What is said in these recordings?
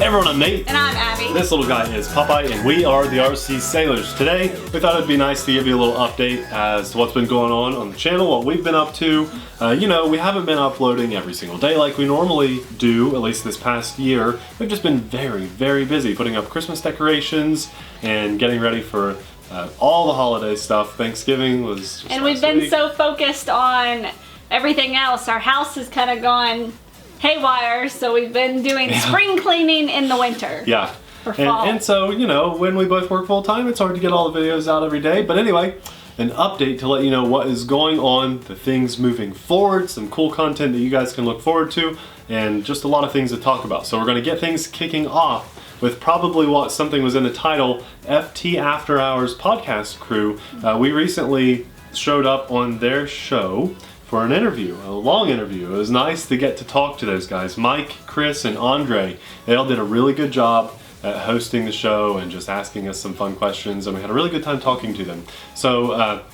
Hey everyone, I'm Nate. And I'm Abby. This little guy is Popeye, and we are the TheRcSaylors. Today, we thought it'd be nice to give you a little update as to what's been going on the channel, what we've been up to. You know, we haven't been uploading every single day like we normally do, at least this past year. We've just been very, very busy putting up Christmas decorations and getting ready for all the holiday stuff. Thanksgiving was just And we've been so focused on everything else. Our house has kind of gone haywire, so we've been doing spring cleaning in the winter. Yeah. For fall. And so, you know, when we both work full time, it's hard to get all the videos out every day. But anyway, an update to let you know what is going on, the things moving forward, some cool content that you guys can look forward to, and just a lot of things to talk about. So we're going to get things kicking off with probably what something was in the title, FT After Hours Podcast Crew. We recently showed up on their show for an interview, a long interview. It was nice to get to talk to those guys. Mike, Chris, and Andre, they all did a really good job at hosting the show and just asking us some fun questions, and we had a really good time talking to them. So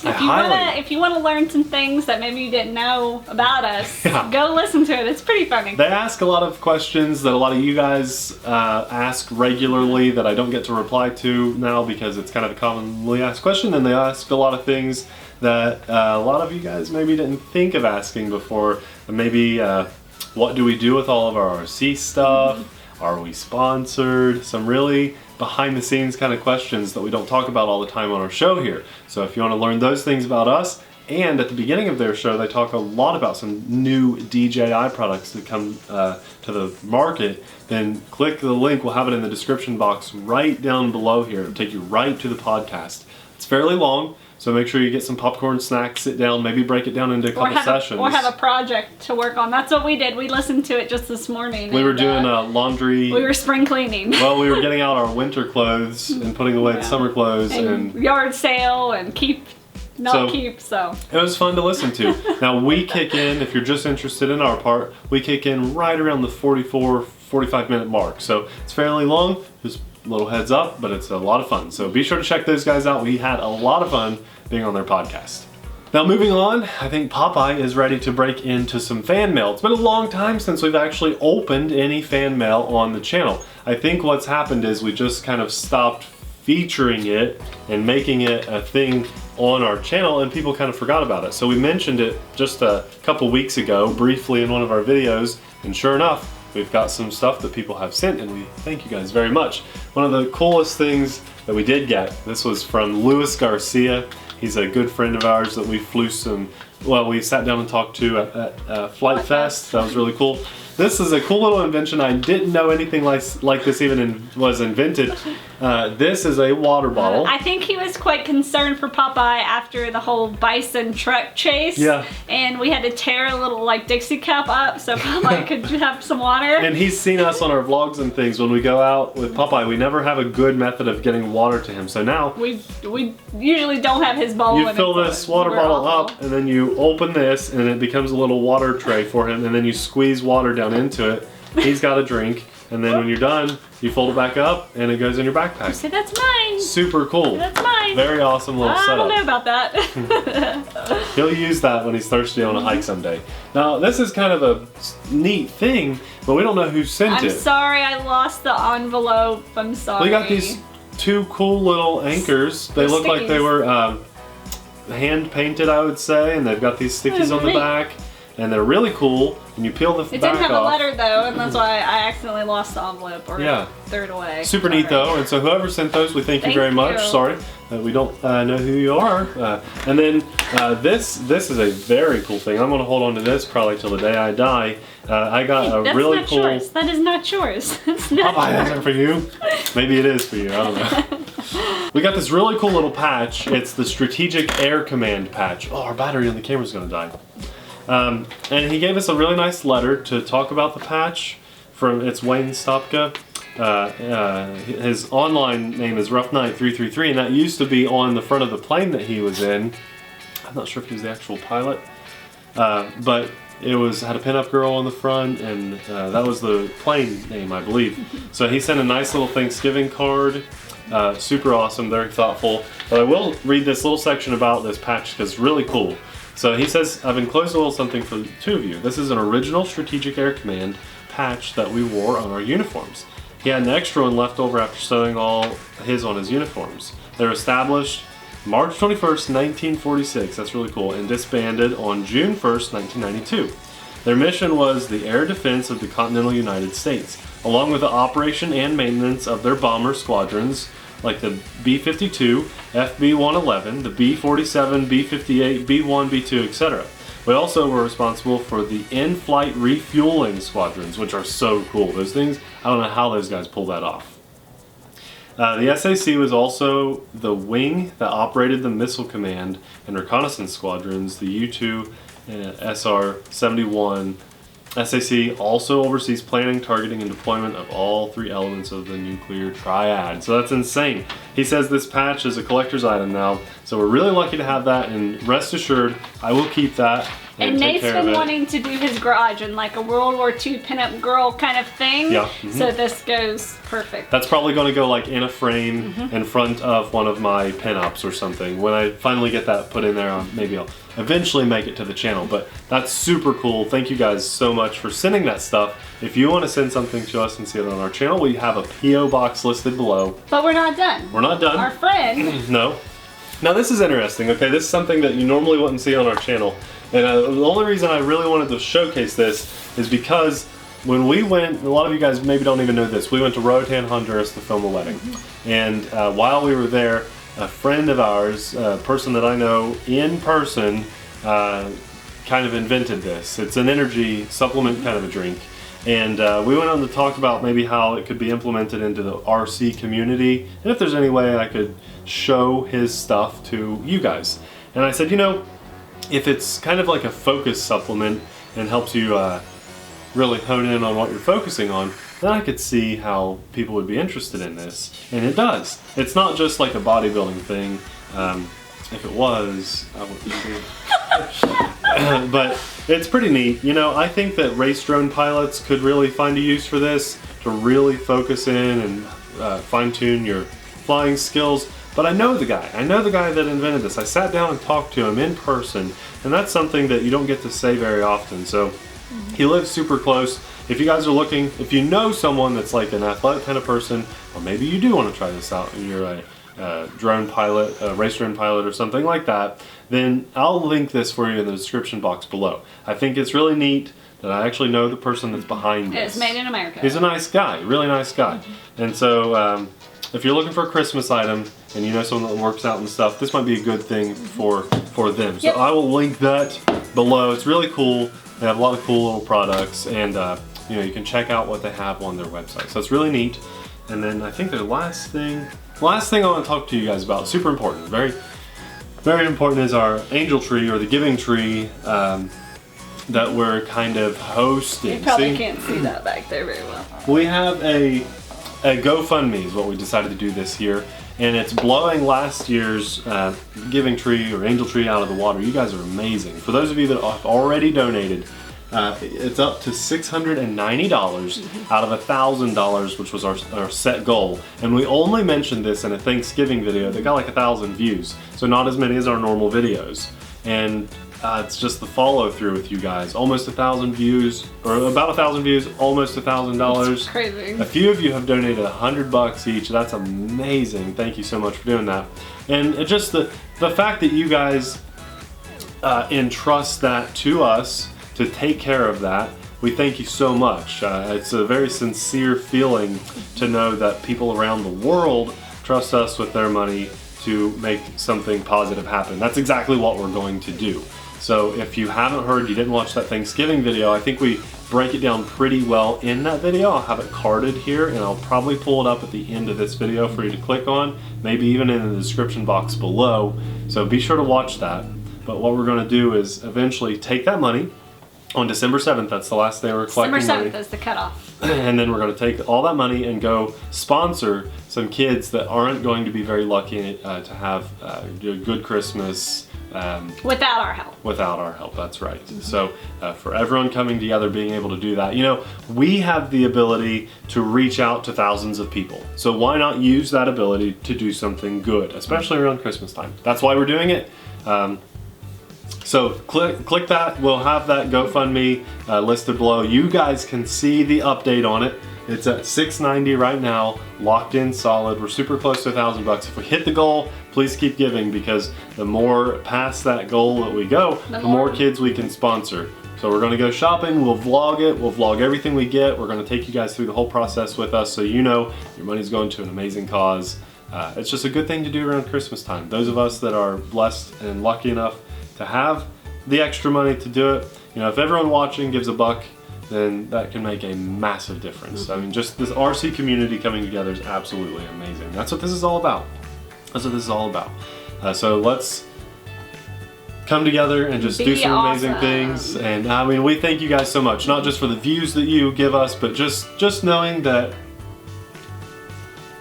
if you want to learn some things that maybe you didn't know about us, go listen to it. It's pretty funny. They ask a lot of questions that a lot of you guys ask regularly that I don't get to reply to now because it's kind of a commonly asked question, and they ask a lot of things that a lot of you guys maybe didn't think of asking before. Maybe what do we do with all of our RC stuff? Are we sponsored? Some really behind the scenes kind of questions that we don't talk about all the time on our show here. So if you want to learn those things about us, and at the beginning of their show they talk a lot about some new DJI products that come to the market, then click the link. We'll have it in the description box right down below here. It'll take you right to the podcast. It's fairly long, so make sure you get some popcorn, snacks, sit down, maybe break it down into a couple sessions. Or have a project to work on. That's what we did. We listened to it just this morning. We were doing laundry. We were spring cleaning. Well, we were getting out our winter clothes and putting away the summer clothes. And yard sale and keep. So it was fun to listen to. Now we kick in, if you're just interested in our part, we kick in right around the 45 minute mark. So it's fairly long, just a little heads up, but it's a lot of fun. So be sure to check those guys out. We had a lot of fun being on their podcast. Now moving on, I think Popeye is ready to break into some fan mail. It's been a long time since we've actually opened any fan mail on the channel. I think what's happened is we just kind of stopped featuring it and making it a thing on our channel, and people kind of forgot about it. So we mentioned it just a couple weeks ago briefly in one of our videos, and sure enough, we've got some stuff that people have sent, and we thank you guys very much. One of the coolest things that we did get, this was from Luis Garcia. He's a good friend of ours that we we sat down and talked to at Flight Fest. That was really cool. This is a cool little invention. I didn't know anything like this even was invented. This is a water bottle. I think he was quite concerned for Popeye after the whole bison truck chase. Yeah. And we had to tear a little Dixie cup up so Popeye could have some water. And he's seen us on our vlogs and things. When we go out with Popeye, we never have a good method of getting water to him. So now we usually don't have his bowl. You fill this water bottle up, and then you open this, and it becomes a little water tray for him, and then you squeeze water down into it. He's got a drink, and then when you're done, you fold it back up, and it goes in your backpack. You say, that's mine. Super cool. That's mine. Very awesome little setup. I don't know about that. He'll use that when he's thirsty on a hike someday. Now, this is kind of a neat thing, but we don't know who sent it. I'm sorry, I lost the envelope. I'm sorry. We got these two cool little anchors. They look like they were hand painted, I would say, and they've got these stickies on the back, and they're really cool. And you peel the back off. It didn't have a letter though, and that's why I accidentally lost the envelope or threw it away. Super neat though, and so whoever sent those, we thank you very much. Sorry that we don't know who you are. And then this is a very cool thing. I'm gonna hold on to this probably till the day I die. I got a really cool. Yours. That is not yours. It's not. I'll buy that for you. Maybe it is for you. I don't know. We got this really cool little patch. It's the Strategic Air Command patch. Oh, our battery on the camera's gonna die. And he gave us a really nice letter to talk about the patch. It's Wayne Stopka. His online name is Rough Knight 333, and that used to be on the front of the plane that he was in. I'm not sure if he was the actual pilot, but it had a pinup girl on the front, and that was the plane name, I believe. So he sent a nice little Thanksgiving card. Super awesome, very thoughtful. But I will read this little section about this patch because it's really cool. So he says, I've enclosed a little something for the two of you. This is an original Strategic Air Command patch that we wore on our uniforms. He had an extra one left over after sewing all his on his uniforms. They were established March 21st, 1946, that's really cool, and disbanded on June 1st, 1992. Their mission was the air defense of the continental United States, along with the operation and maintenance of their bomber squadrons, like the B-52, FB-111, the B-47, B-58, B-1, B-2, etc. We also were responsible for the in-flight refueling squadrons, which are so cool. Those things, I don't know how those guys pull that off. The SAC was also the wing that operated the missile command and reconnaissance squadrons, the U-2 and SR-71. SAC also oversees planning, targeting, and deployment of all 3 elements of the nuclear triad. So that's insane. He says this patch is a collector's item now, so we're really lucky to have that, and rest assured, I will keep that and take Nate's care of been it. wanting to do his garage in like a World War II pinup girl kind of thing. Yeah. So this goes perfect. That's probably going to go like in a frame in front of one of my pinups or something. When I finally get that put in there, maybe I'll eventually make it to the channel. But that's super cool. Thank you guys so much for sending that stuff. If you want to send something to us and see it on our channel, we have a P.O. box listed below. But we're not done. We're not done. Our friend. No. Now this is interesting, okay? This is something that you normally wouldn't see on our channel. And the only reason I really wanted to showcase this is because when we went, a lot of you guys maybe don't even know this, we went to Roatan, Honduras to film a wedding. And while we were there, a friend of ours, a person that I know in person, kind of invented this. It's an energy supplement kind of a drink. And we went on to talk about maybe how it could be implemented into the RC community, and if there's any way I could show his stuff to you guys. And I said, you know, if it's kind of like a focus supplement and helps you really hone in on what you're focusing on, then I could see how people would be interested in this. And it does. It's not just like a bodybuilding thing. If it was, I wouldn't do it. But it's pretty neat. You know, I think that race drone pilots could really find a use for this, to really focus in and fine-tune your flying skills. But I know the guy. I know the guy that invented this. I sat down and talked to him in person, and that's something that you don't get to say very often. So he lives super close. If you guys are looking, if you know someone that's like an athletic kind of person, or maybe you do want to try this out and you're a drone pilot, a race drone pilot or something like that, then I'll link this for you in the description box below. I think it's really neat that I actually know the person that's behind this. It's made in America. He's a nice guy, really nice guy. And so if you're looking for a Christmas item and you know someone that works out and stuff, this might be a good thing for them. So Yep. I will link that below. It's really cool. They have a lot of cool little products, and you know, you can check out what they have on their website. So it's really neat. And then I think the last thing I want to talk to you guys about, super important, very, very important, is our angel tree, or the giving tree, that we're kind of hosting. You probably can't see that back there very well. We have a GoFundMe is what we decided to do this year, and it's blowing last year's giving tree or angel tree out of the water. You guys are amazing. For those of you that have already donated, it's up to $690 out of $1,000, which was our set goal. And we only mentioned this in a Thanksgiving video that got like 1,000 views, so not as many as our normal videos. And it's just the follow through with you guys. Almost 1,000 views, or about 1,000 views, almost $1,000. Crazy. A few of you have donated $100 each. That's amazing. Thank you so much for doing that. And it just the fact that you guys entrust that to us to take care of that, we thank you so much. It's a very sincere feeling to know that people around the world trust us with their money to make something positive happen. That's exactly what we're going to do. So if you haven't heard, you didn't watch that Thanksgiving video, I think we break it down pretty well in that video. I'll have it carded here, and I'll probably pull it up at the end of this video for you to click on, maybe even in the description box below. So be sure to watch that. But what we're going to do is eventually take that money on December 7th. That's the last day we're collecting December money. 7th is the cutoff. And then we're going to take all that money and go sponsor some kids that aren't going to be very lucky to have a good Christmas. Without our help. Without our help, that's right. So for everyone coming together, being able to do that, you know, we have the ability to reach out to thousands of people. So why not use that ability to do something good, especially around Christmas time? That's why we're doing it. So click that. We'll have that GoFundMe listed below. You guys can see the update on it. It's at $690 right now, locked in solid. We're super close to $1,000. If we hit the goal, please keep giving, because the more past that goal that we go, the more kids we can sponsor. So we're gonna go shopping, we'll vlog it, we'll vlog everything we get. We're gonna take you guys through the whole process with us, so you know your money's going to an amazing cause. It's just a good thing to do around Christmas time. Those of us that are blessed and lucky enough to have the extra money to do it, you know, if everyone watching gives $1, then that can make a massive difference. I mean, just this RC community coming together is absolutely amazing. That's what this is all about. That's what this is all about. So let's come together and just do some amazing things. And I mean, we thank you guys so much, not just for the views that you give us, but just knowing that,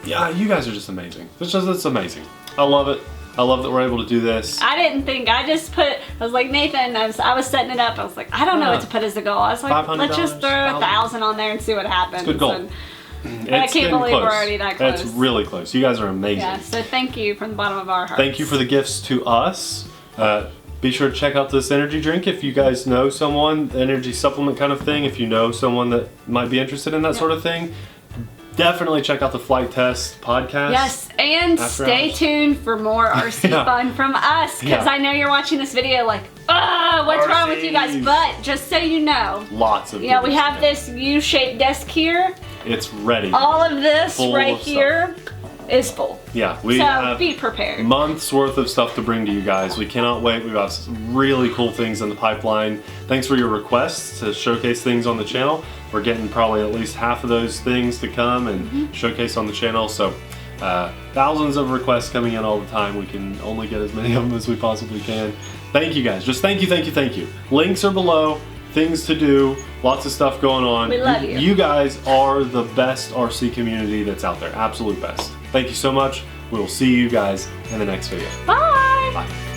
yeah, you guys are just amazing. It's amazing. I love it. I love that we're able to do this. I didn't think, I was like, Nathan, I was setting it up. I was like, I don't know what to put as a goal. I was like, let's just throw $1,000 on there and see what happens. It's a good goal. And I can't believe we're already that close. It's really close. You guys are amazing. Yeah, so thank you from the bottom of our hearts. Thank you for the gifts to us. Be sure to check out this energy drink if you guys know someone, energy supplement kind of thing, if you know someone that might be interested in that sort of thing. Definitely check out the Flight Test podcast. Yes, and stay tuned for more RC fun from us, because I know you're watching this video like, what's wrong with you guys? But just so you know, lots of we have this U-shaped desk here. It's ready. All of this right here is full. Yeah, we have be prepared. Months worth of stuff to bring to you guys. We cannot wait. We've got some really cool things in the pipeline. Thanks for your requests to showcase things on the channel. We're getting probably at least half of those things to come and showcase on the channel. So thousands of requests coming in all the time. We can only get as many of them as we possibly can. Thank you guys. Just thank you, thank you, thank you. Links are below. Things to do. Lots of stuff going on. We love you. You guys are the best RC community that's out there. Absolute best. Thank you so much. We will see you guys in the next video. Bye. Bye.